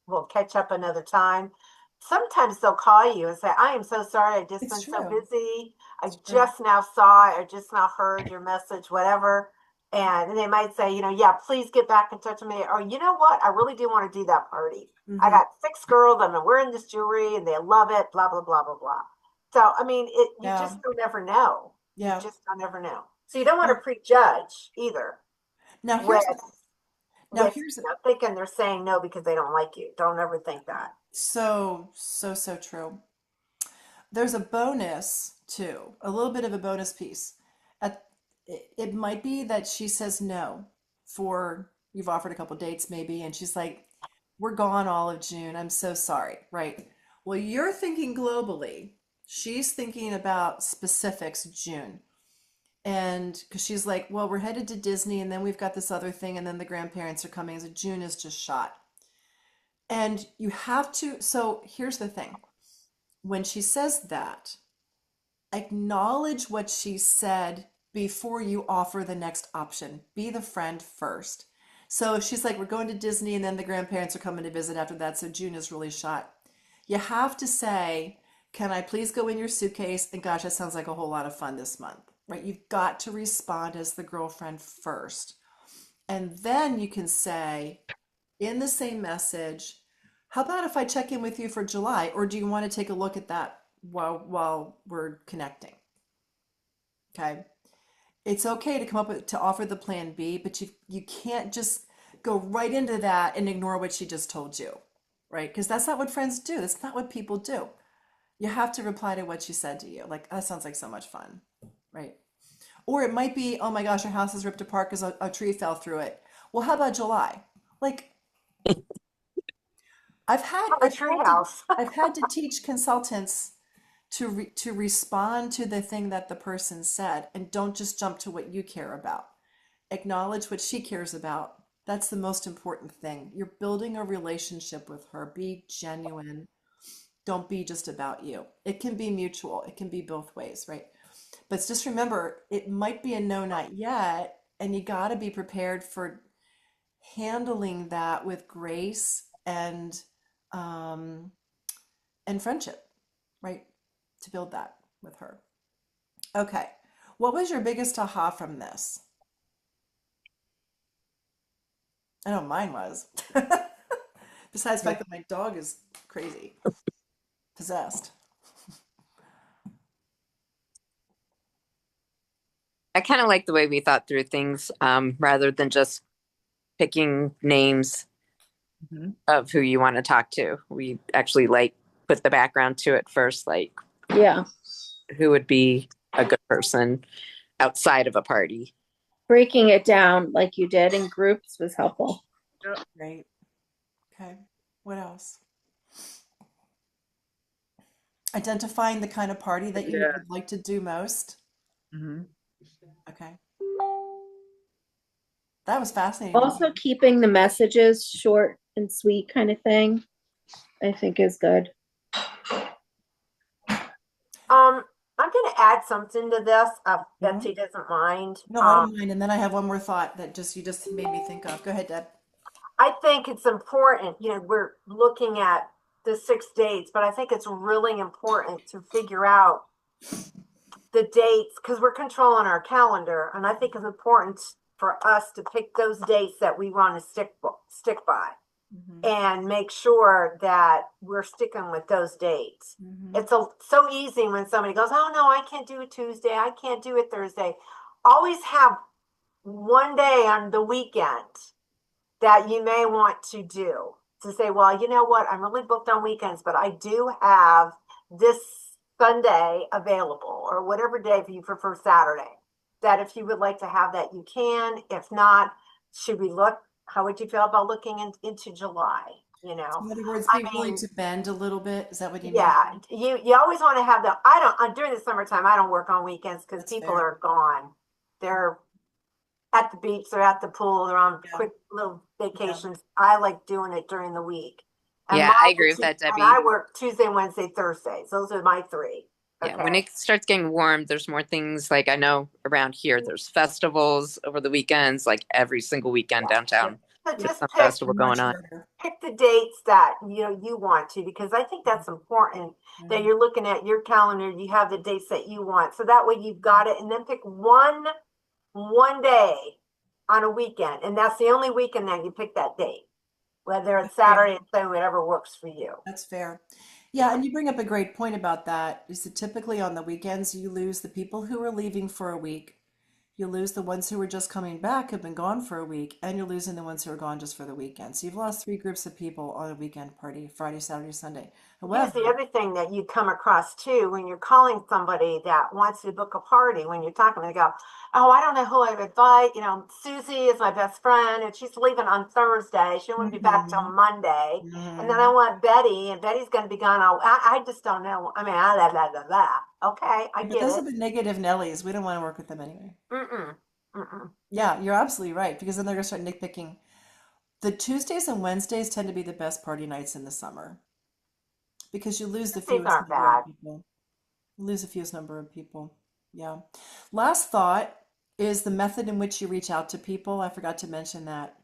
we'll catch up another time. Sometimes they'll call you and say, I am so sorry. I've just It's been so true. busy. I It's true. just now saw it. I just now heard your message, whatever. And they might say, yeah, please get back in touch with me. Or, you know what? I really do want to do that party. I Hmm. got 6 girls. I've been wearing this jewelry and they love it, blah, blah, blah, blah, blah. So, I mean, you Yeah. just don't ever know. You Yeah. just don't ever know. So you don't want Now, to prejudge either now with here's now with here's thinking they're saying no because they don't like you. Don't ever think that. so true. There's a bonus too, a little bit of a bonus piece. It might be that she says no for you've offered a couple dates maybe, and she's like, "We're gone all of June. I'm so sorry." Right? Well, you're thinking globally. She's thinking about specifics June. And because she's like, well, we're headed to Disney, and then we've got this other thing, and then the grandparents are coming. So June is just shot. And you have to, so here's the thing. When she says that, acknowledge what she said before you offer the next option. Be the friend first. So if she's like, we're going to Disney and then the grandparents are coming to visit after that, so June is really shot. You have to say, can I please go in your suitcase? And gosh, that sounds like a whole lot of fun this month, right? You've got to respond as the girlfriend first. And then you can say in the same message, how about if I check in with you for July? Or do you want to take a look at that while we're connecting? Okay. It's okay to come up with to offer the plan B, but you can't just go right into that and ignore what she just told you, right? Because that's not what friends do. That's not what people do. You have to reply to what she said to you. Like, that sounds like so much fun, right? Or it might be, oh my gosh, your house is ripped apart because a tree fell through it. Well, how about July? Like, I've had Oh, a I've tree had to house. I've had to teach consultants to respond to the thing that the person said and don't just jump to what you care about. Acknowledge what she cares about. That's the most important thing. You're building a relationship with her. Be genuine. Don't be just about you. It can be mutual. It can be both ways, right? But just remember, it might be a no, not yet, and you got to be prepared for handling that with grace um, and friendship, right? To build that with her. Okay. What was your biggest aha from this? I know mine was. Besides the fact that my dog is crazy, possessed. I kind of like the way we thought through things, rather than just picking names Mhm. of who you want to talk to. We actually put the background to it first, like Yeah. who would be a good person outside of a party. Breaking it down like you did in groups was helpful. Right. Okay. What else? Identifying the kind of party that you Yeah. would like to do most. Mhm. Okay. That was fascinating. Also, keeping the messages short and sweet kind of thing, I think is good. I'm going to add something to this, if Betsy doesn't mind. No, I don't mind. And then I have one more thought that you just made me think of. Go ahead, Deb. I think it's important, we're looking at the 6 dates, but I think it's really important to figure out the dates because we're controlling our calendar. And I think it's important for us to pick those dates that we want to stick by and make sure that we're sticking with those dates. It's so easy when somebody goes, oh no, I can't do it Tuesday. I can't do it Thursday. Always have one day on the weekend that you may want to do to say, well, you know what? I'm really booked on weekends, but I do have this Sunday available or whatever day if you prefer Saturday, that if you would like to have that, you can. If not, should we look? How would you feel about looking into July? In other words, be willing to bend a little bit. Is that what you mean? Yeah, you always want to have the. I don't during the summertime. I don't work on weekends because people are gone. They're at the beach, they're at the pool, they're on quick little vacations. I like doing it during the week. And Yeah, I agree with that, Debbie. And I work Tuesday, Wednesday, Thursdays. Those are my 3. Yeah, when it starts getting warm, there's more things. Like I know around here, there's festivals over the weekends, like every single weekend downtown. So There's just some festival going on. pick the dates that you want to, because I think that's important that you're looking at your calendar. You have the dates that you want, so that way you've got it. And then pick one day on a weekend, and that's the only weekend that you pick that date, whether it's Saturday, Sunday, whatever works for you. That's fair. Yeah, and you bring up a great point about that. Is that typically on the weekends you lose the people who are leaving for a week. You lose the ones who were just coming back, have been gone for a week, and you're losing the ones who are gone just for the weekend. So you've lost 3 groups of people on a weekend party, Friday, Saturday, Sunday. Here's the other thing that you come across too when you're calling somebody that wants to book a party. When you're talking, they go, "Oh, I don't know who I would invite. Susie is my best friend, and she's leaving on Thursday. She won't be back till Monday. And then I want Betty, and Betty's going to be gone. I just don't know. I mean, blah, blah, blah, blah. Okay, I But get those it. are the negative Nellies. We don't want to work with them anyway. Mm-mm. Yeah, you're absolutely right, because then they're going to start nitpicking. The Tuesdays and Wednesdays tend to be the best party nights in the summer because you lose the These fewest aren't number of bad. people. You lose the fewest number of people. Yeah. Last thought is the method in which you reach out to people. I forgot to mention that.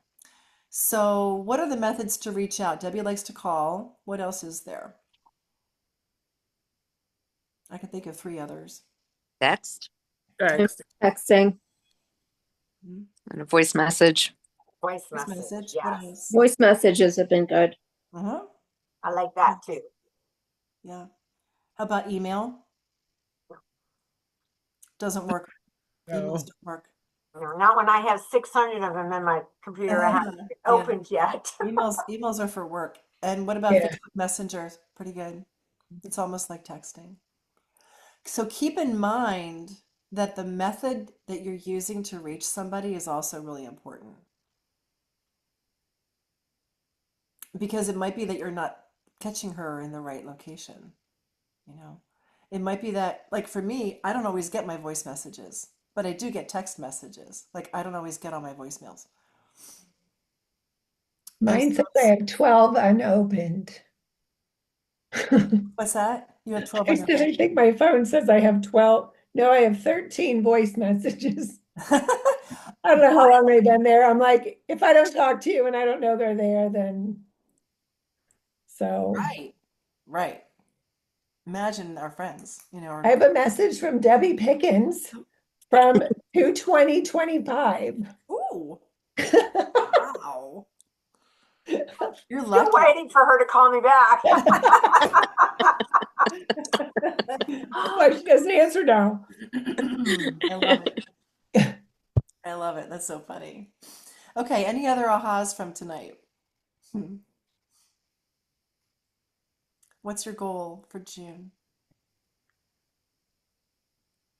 So, what are the methods to reach out? Debbie likes to call. What else is there? I can think of 3 others. Text Text. Texting. and a voice message. Voice Voice message. message. What Yes, else? Voice messages have been good. Uh-huh. I like that too. Yeah. How about email? Doesn't work. Emails No. don't work. Not when I have 600 of them in my computer. I haven't Yeah. opened yet. Emails are for work. And what about Yeah. Facebook Messenger? Pretty good. It's almost like texting. So keep in mind that the method that you're using to reach somebody is also really important. Because it might be that you're not catching her in the right location. It might be that, like for me, I don't always get my voice messages, but I do get text messages. Like I don't always get all my voicemails. Mine says I have 12 unopened. What's that? You have 12 I on your said, I think my phone says I have 12. No, I have 13 voice messages. phone. I don't know how long they've been there. I'm like, if I don't talk to you and I don't know they're there, then so Right. Imagine our friends, I have a message from Debbie Pickens from 2/20/25. Ooh, wow. You're Still lucky. waiting for her to call me back. Why she doesn't answer now. I love it. I love it. That's so funny. Okay, any other ahas from tonight? What's your goal for June?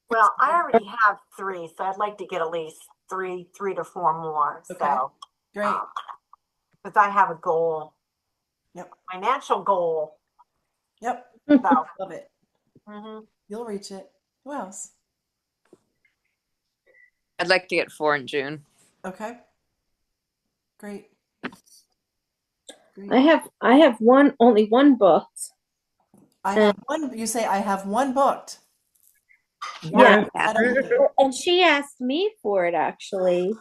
Well, I already have 3, so I'd like to get at least 3 to 4 more. Okay. So, Great. because I have a goal, Yep. financial goal. Yep. So, Love it. You'll reach it. Who else? I'd like to get 4 in June. Okay. Great. I have only one booked. I have one. You say I have one booked. Yeah. I don't know. And she asked me for it actually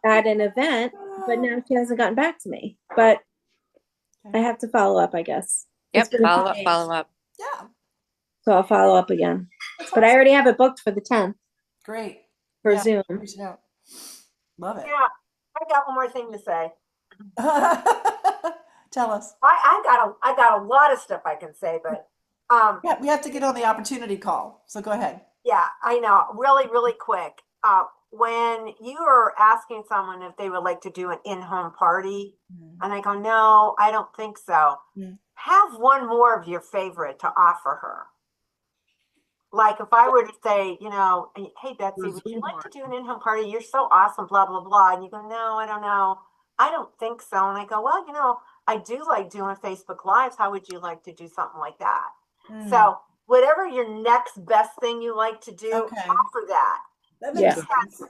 at an event, but now she hasn't gotten back to me. But I have to follow up, I guess. Yep. It's been a few Follow up. days, Follow up. Yeah. so I'll follow up again. That's But I awesome. already have it booked for the 10th Great. for Yeah. Zoom. Reach it out. Love it. Yeah, I got one more thing to say. Tell us. I got a lot of stuff I can say, but Yeah, we have to get on the opportunity call. So go ahead. yeah, I know. Really, really quick. When you are asking someone if they would like to do an in-home party, and they go, no, I don't think so. Have one more of your favorite to offer her. Like if I were to say, you know, hey, Betsy, would you like to do an in-home party? You're so awesome, blah, blah, blah. And you go, no, I don't know. I don't think so. And I go, well, you know, I do like doing Facebook Lives. How would you like to do something like that? So whatever your next best thing you like to do, Okay. offer that. That makes sense.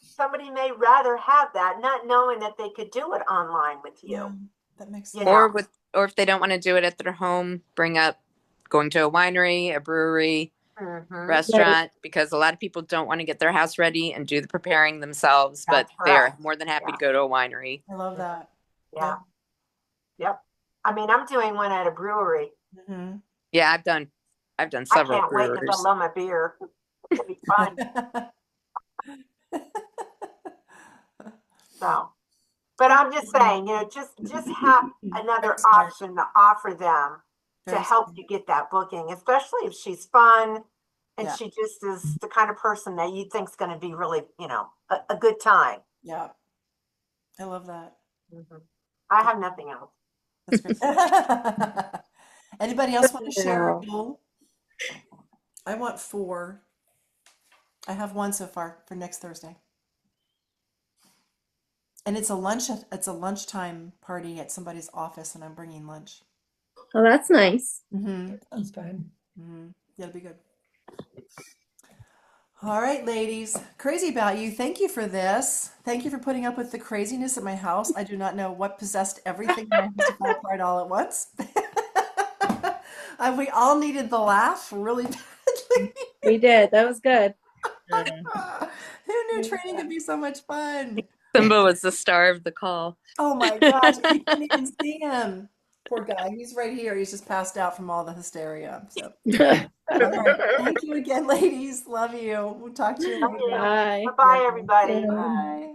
Somebody may rather have that, not knowing that they could do it online with you. Yeah, that makes You sense. know? Or if they don't want to do it at their home, bring up going to a winery, a brewery, restaurant, because a lot of people don't want to get their house ready and do the preparing themselves, but That's they are correct. more than happy Yeah. to go to a winery. I love that. Yeah. Yep. I mean, I'm doing one at a brewery. Mm-hmm. Yeah, I've done I several can't wait because brewers. I love my beer. It'll be fun. So, but I'm just saying, you know, just have another option to offer them to Very help smart. you get that booking, especially if she's fun and Yeah. she just is the kind of person that you think's going to be really, you know, a good time. Yeah. I love that. I have nothing else. That's great. Anybody else want to share a goal? I want 4. I have 1 so far for next Thursday. And it's a lunchtime party at somebody's office, and I'm bringing lunch. Oh, that's nice. Sounds fun. That'll be good. All right, ladies. Crazy about you. Thank you for this. Thank you for putting up with the craziness at my house. I do not know what possessed everything in my house to fall apart all at once. We all needed the laugh really badly. We did. That was good. Who knew training could be so much fun? Simba was the star of the call. Oh my gosh, you can't even see him. Poor guy. He's right here. He's just passed out from all the hysteria. So, all right. Thank you again, ladies. Love you. We'll talk to you later. Bye. Bye, everybody. Bye.